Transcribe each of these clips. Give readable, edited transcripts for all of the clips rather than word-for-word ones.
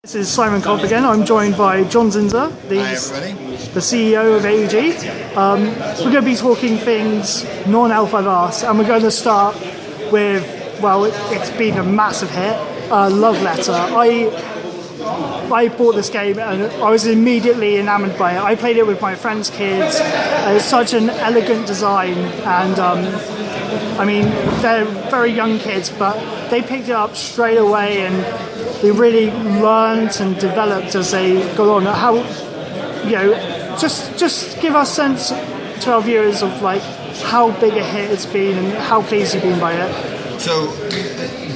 This is Simon Cobb again. I'm joined by John Zinser, the CEO of AEG. We're going to be talking things non-alpha last, and we're going to start with, well, it's been a massive hit, Love Letter. I bought this game and I was immediately enamored by it. I played it with my friends' kids. It's such an elegant design, and I mean, they're very young kids, but they picked it up straight away and they really learned and developed as they go on. How, just give us a sense to our viewers of like how big a hit it's been and how pleased you've been by it. So,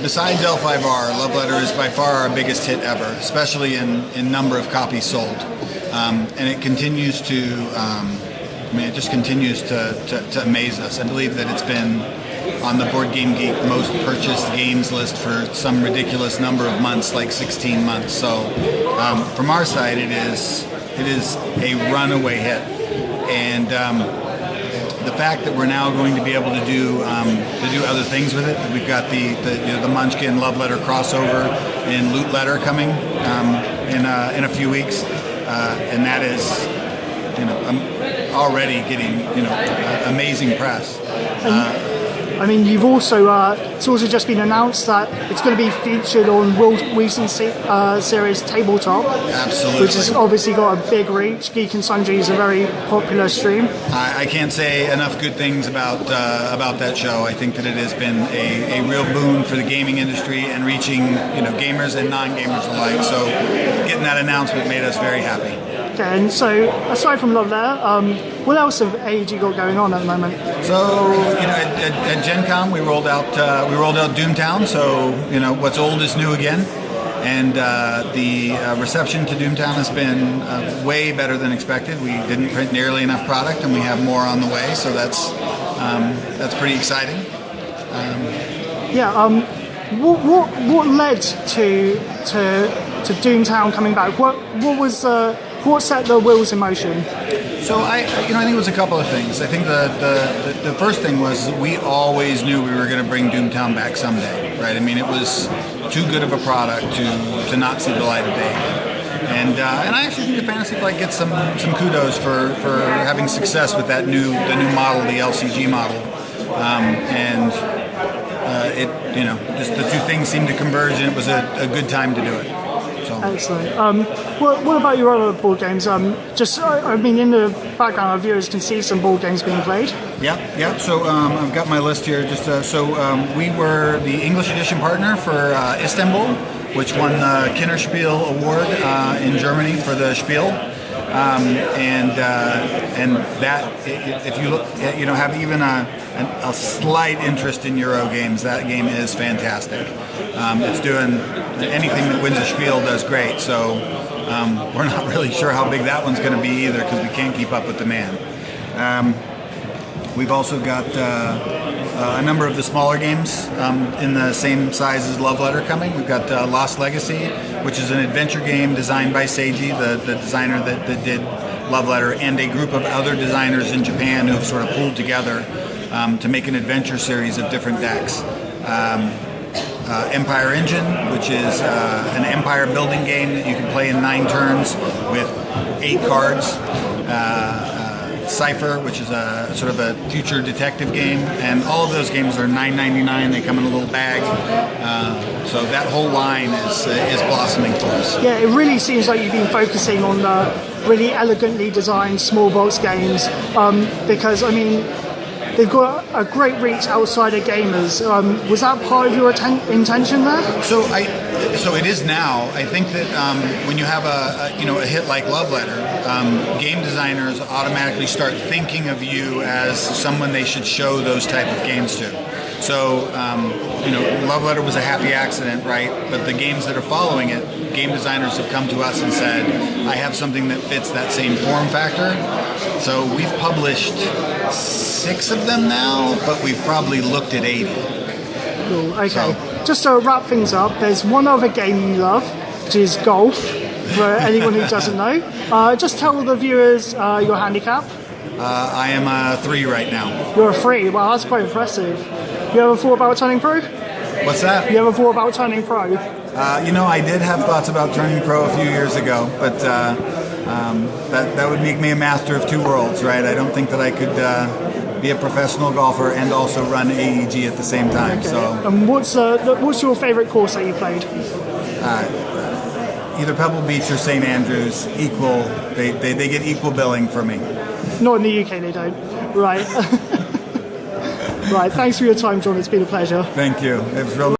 besides L5R, Love Letter is by far our biggest hit ever, especially in number of copies sold, and it continues to. It just continues to amaze us. I believe that it's been on the Board Game Geek most purchased games list for some ridiculous number of months, like 16 months. So from our side, it is a runaway hit, and the fact that we're now going to be able to do other things with it. We've got the Munchkin Love Letter crossover and Loot Letter coming in a few weeks, and that is already getting amazing press. I mean, you've also it's also just been announced that it's going to be featured on World Recent Series Tabletop. Absolutely. Which has obviously got a big reach. Geek and Sundry is a very popular stream. I can't say enough good things about that show. I think that it has been a real boon for the gaming industry and reaching gamers and non-gamers alike. So getting that announcement made us very happy. Okay, and so aside from Love Letter, what else have AEG got going on at the moment? So at Gen Con we rolled out Doomtown. So what's old is new again, and the reception to Doomtown has been way better than expected. We didn't print nearly enough product, and we have more on the way. So that's pretty exciting. What led to Doomtown coming back? What set the wheels in motion? So I think it was a couple of things. I think the first thing was we always knew we were going to bring Doomtown back someday, right? I mean, it was too good of a product to not see the light of day. And I actually think the Fantasy Flight gets some kudos for having success with the new model, the LCG model, and just the two things seemed to converge, and it was a good time to do it. Excellent. What about your other board games? In the background, our viewers can see some board games being played. Yeah. So I've got my list here. We were the English edition partner for Istanbul, which won the Kinderspiel Award in Germany for the Spiel. And that, if you look, have even a slight interest in Euro games, that game is fantastic. It's doing anything that wins a Spiel does great. So we're not really sure how big that one's going to be either, because we can't keep up with demand. We've also got a number of the smaller games in the same size as Love Letter coming. We've got Lost Legacy, which is an adventure game designed by Seiji, the designer that did Love Letter, and a group of other designers in Japan who have sort of pulled together to make an adventure series of different decks. Empire Engine, which is an empire building game that you can play in 9 turns with 8 cards. Cypher, which is a sort of a future detective game, and all of those games are $9.99. They come in a little bag, so that whole line is blossoming for us. Yeah, it really seems like you've been focusing on the really elegantly designed small box games, because I mean, they've got a great reach outside of gamers. Was that part of your intention there? So it is now. I think that when you have a hit like Love Letter, game designers automatically start thinking of you as someone they should show those type of games to. So Love Letter was a happy accident, right? But the games that are following it, game designers have come to us and said, I have something that fits that same form factor. So we've published 6 of them now, but we've probably looked at 80. Cool, okay. Just to wrap things up, there's one other game you love, which is golf, for anyone who doesn't know. Just tell the viewers your handicap. I am a 3 right now. You're a 3? Wow, that's quite impressive. You ever thought about turning pro? What's that? You ever thought about turning pro? I did have thoughts about turning pro a few years ago, but that would make me a master of two worlds, right? I don't think that I could be a professional golfer and also run AEG at the same time. Okay. So, and what's your favourite course that you played? Either Pebble Beach or St. Andrews, equal. They get equal billing for me. Not in the UK, they don't. Right. Right. Thanks for your time, John. It's been a pleasure. Thank you. It was real.